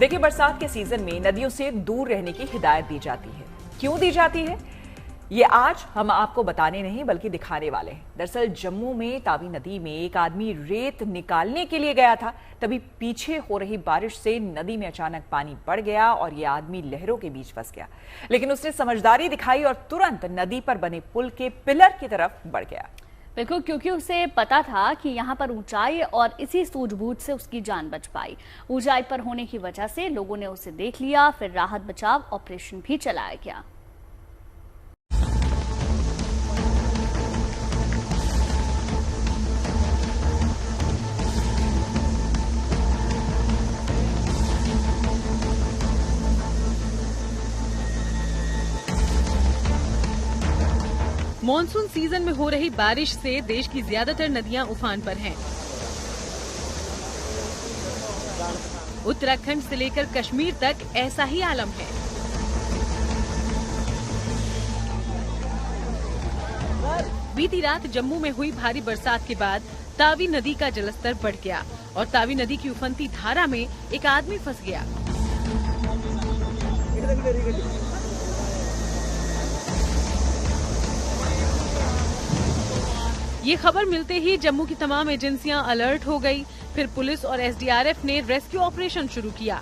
देखिए, बरसात के सीजन में नदियों से दूर रहने की हिदायत दी जाती है। क्यों दी जाती है, ये आज हम आपको बताने नहीं बल्कि दिखाने वाले हैं। दरअसल जम्मू में तावी नदी में एक आदमी रेत निकालने के लिए गया था, तभी पीछे हो रही बारिश से नदी में अचानक पानी बढ़ गया और ये आदमी लहरों के बीच फंस गया। लेकिन उसने समझदारी दिखाई और तुरंत नदी पर बने पुल के पिलर की तरफ बढ़ गया। बिल्कुल, क्योंकि उसे पता था कि यहाँ पर ऊंचाई और इसी सूझबूझ से उसकी जान बच पाई। ऊंचाई पर होने की वजह से लोगों ने उसे देख लिया, फिर राहत बचाव ऑपरेशन भी चलाया गया। मॉनसून सीजन में हो रही बारिश से देश की ज्यादातर नदियां उफान पर हैं। उत्तराखंड से लेकर कश्मीर तक ऐसा ही आलम है। बीती रात जम्मू में हुई भारी बरसात के बाद तावी नदी का जलस्तर बढ़ गया और तावी नदी की उफनती धारा में एक आदमी फंस गया। ये खबर मिलते ही जम्मू की तमाम एजेंसियां अलर्ट हो गई। फिर पुलिस और एसडीआरएफ ने रेस्क्यू ऑपरेशन शुरू किया।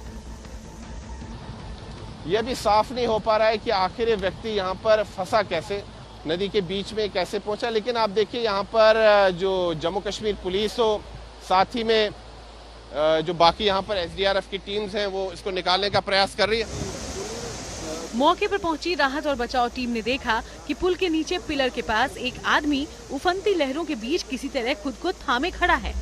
यह भी साफ नहीं हो पा रहा है कि आखिर ये व्यक्ति यहाँ पर फंसा कैसे, नदी के बीच में कैसे पहुंचा। लेकिन आप देखिए यहाँ पर जो जम्मू कश्मीर पुलिस हो, साथ ही में जो बाकी यहाँ पर एसडीआरएफ की टीम्स हैं, वो इसको निकालने का प्रयास कर रही है। मौके पर पहुंची राहत और बचाव टीम ने देखा कि पुल के नीचे पिलर के पास एक आदमी उफनती लहरों के बीच किसी तरह खुद को थामे खड़ा है।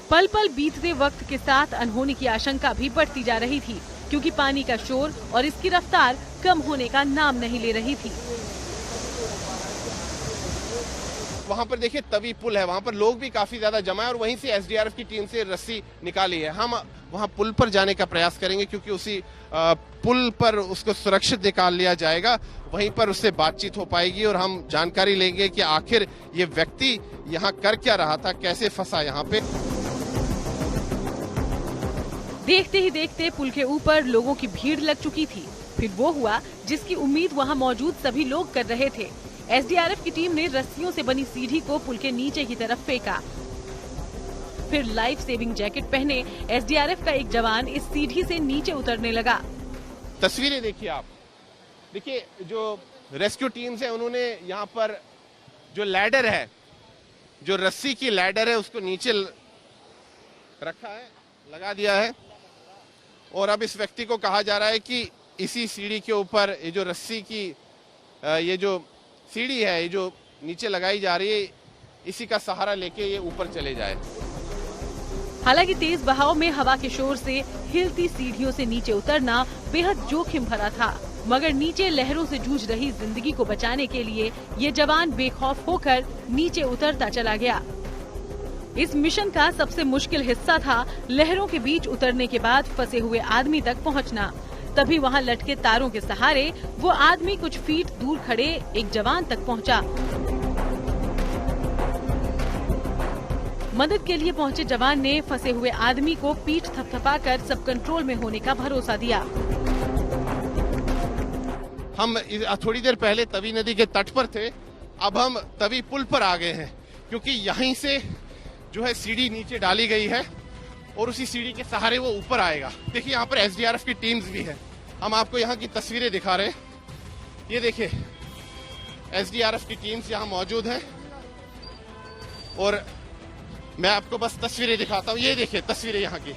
पल पल बीतते वक्त के साथ अनहोनी की आशंका भी बढ़ती जा रही थी, क्योंकि पानी का शोर और इसकी रफ्तार कम होने का नाम नहीं ले रही थी। वहाँ पर देखिए तवी पुल है, वहाँ पर लोग भी काफी ज्यादा जमा है और वहीं से एसडीआरएफ की टीम से रस्सी निकाली है। हम वहाँ पुल पर जाने का प्रयास करेंगे, क्योंकि उसी पुल पर उसको सुरक्षित निकाल लिया जाएगा। वहीं पर उससे बातचीत हो पाएगी और हम जानकारी लेंगे कि आखिर ये व्यक्ति यहाँ कर क्या रहा था, कैसे फंसा यहाँ पे। देखते ही देखते पुल के ऊपर लोगों की भीड़ लग चुकी थी। फिर वो हुआ जिसकी उम्मीद वहाँ मौजूद सभी लोग कर रहे थे। एसडीआरएफ की टीम ने रस्सियों से बनी सीढ़ी को पुल के नीचे की तरफ फेंका। फिर लाइफ सेविंग जैकेट पहने एसडीआरएफ का एक जवान इस सीढ़ी से नीचे उतरने लगा। तस्वीरें देखिए आप, देखिए जो रेस्क्यू टीम्स हैं उन्होंने यहाँ पर जो लैडर है, जो रस्सी की लैडर है, उसको नीचे रखा है, लगा दिया है। और अब इस व्यक्ति को कहा जा रहा है कि इसी सीढ़ी के ऊपर ये जो रस्सी की ये जो सीढ़ी है, ये जो नीचे लगाई जा रही है, इसी का सहारा लेके ये ऊपर चले जाए। हालांकि तेज बहाव में हवा के शोर से हिलती सीढ़ियों से नीचे उतरना बेहद जोखिम भरा था, मगर नीचे लहरों से जूझ रही जिंदगी को बचाने के लिए ये जवान बेखौफ होकर नीचे उतरता चला गया। इस मिशन का सबसे मुश्किल हिस्सा था लहरों के बीच उतरने के बाद फंसे हुए आदमी तक पहुंचना। तभी वहां लटके तारों के सहारे वो आदमी कुछ फीट दूर खड़े एक जवान तक पहुंचा। मदद के लिए पहुंचे जवान ने फंसे हुए आदमी को पीठ थपथपाकर सब कंट्रोल में होने का भरोसा दिया। हम थोड़ी देर पहले तवी नदी के तट पर थे, अब हम तवी पुल पर आ गए हैं, क्योंकि यहीं से जो है सीढ़ी नीचे डाली गई है और उसी सीढ़ी के सहारे वो ऊपर आएगा। देखिए यहाँ पर एसडीआरएफ की टीम्स भी है, हम आपको यहाँ की तस्वीरें दिखा रहे हैं। ये देखिए एसडीआरएफ की टीम्स यहाँ मौजूद हैं और मैं आपको बस तस्वीरें दिखाता हूँ। ये देखिए तस्वीरें यहाँ की।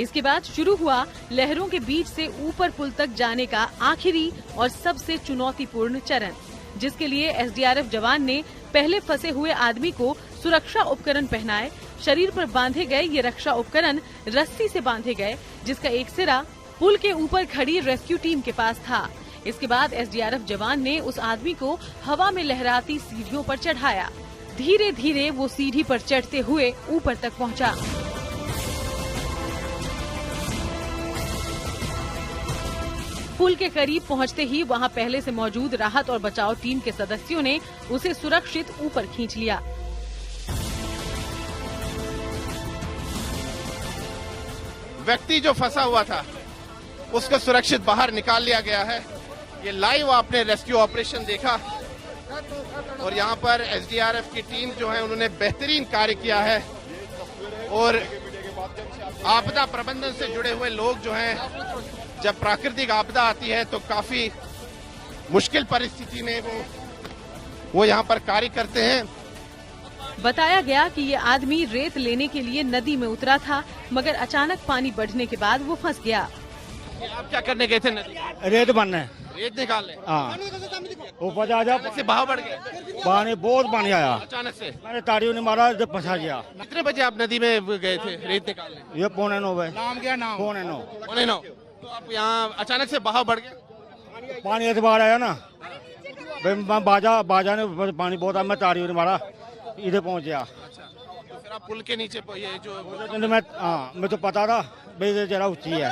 इसके बाद शुरू हुआ लहरों के बीच से ऊपर पुल तक जाने का आखिरी और सबसे चुनौतीपूर्ण चरण, जिसके लिए एसडीआरएफ जवान ने पहले फंसे हुए आदमी को सुरक्षा उपकरण पहनाए। शरीर पर बांधे गए ये रक्षा उपकरण रस्सी से बांधे गए, जिसका एक सिरा पुल के ऊपर खड़ी रेस्क्यू टीम के पास था। इसके बाद एसडीआरएफ जवान ने उस आदमी को हवा में लहराती सीढ़ियों पर चढ़ाया। धीरे धीरे वो सीढ़ी पर चढ़ते हुए ऊपर तक पहुंचा। पुल के करीब पहुंचते ही वहां पहले से मौजूद राहत और बचाव टीम के सदस्यों ने उसे सुरक्षित ऊपर खींच लिया। व्यक्ति जो फंसा हुआ था उसको सुरक्षित बाहर निकाल लिया गया है। ये लाइव आपने रेस्क्यू ऑपरेशन देखा और यहाँ पर एसडीआरएफ की टीम जो है उन्होंने बेहतरीन कार्य किया है और आपदा प्रबंधन से जुड़े हुए लोग जो हैं जब प्राकृतिक आपदा आती है तो काफी मुश्किल परिस्थिति में वो यहाँ पर कार्य करते हैं। बताया गया कि ये आदमी रेत लेने के लिए नदी में उतरा था, मगर अचानक पानी बढ़ने के बाद वो फंस गया। आप क्या करने गए थे नदी? रेत बनने। रेत निकालने? हाँ, ऊपर आ जा। से बहाव बढ़ गया? पानी बहुत पानी आया अचानक से। मैंने ताड़ियों ने मारा जब फंसा गया। कितने बजे आप नदी में गए थे रेत निकालने? ये 8:45 बजे। नाम क्या नाम? 8:45। 8:45। तो आप यहाँ अचानक से बहाव बढ़ गया? पानी ऐसे बाहर आया ना, बाजा ने पानी बहुत आया, मैं ताड़ियों ने मारा, इधर पहुँच गया। तो फिर आप पुल के नीचे ये जो मैं तो पता था भाई जरा ऊंची है।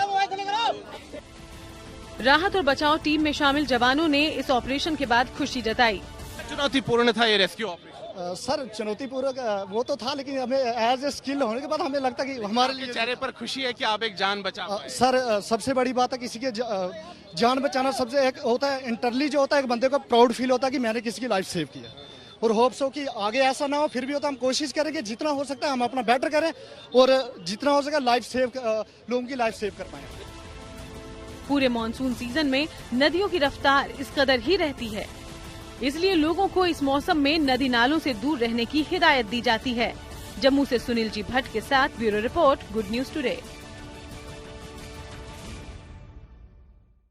राहत और बचाव टीम में शामिल जवानों ने इस ऑपरेशन के बाद खुशी जताई। चुनौतीपूर्ण था ये रेस्क्यू ऑपरेशन? सर चुनौतीपूर्ण वो तो था, लेकिन हमें एज ए स्किल होने के बाद हमें लगता कि हमारे लिए चेहरे पर खुशी है कि आप एक जान बचा पाए। सर सबसे बड़ी बात है किसी के जान बचाना। सबसे एक होता है इंटरली जो होता है, एक बंदे को प्राउड फील होता है कि मैंने किसी की लाइफ सेव किया, और होप्स हो कि आगे ऐसा ना हो। फिर भी होता है हम कोशिश करेंगे जितना हो सकता है हम अपना बेटर करें और जितना हो सके लाइफ सेव लोगों की लाइफ सेव कर पाए। पूरे मॉनसून सीजन में नदियों की रफ्तार इस कदर ही रहती है, इसलिए लोगों को इस मौसम में नदी नालों से दूर रहने की हिदायत दी जाती है। जम्मू से सुनील जी भट्ट के साथ bureau report, good news today.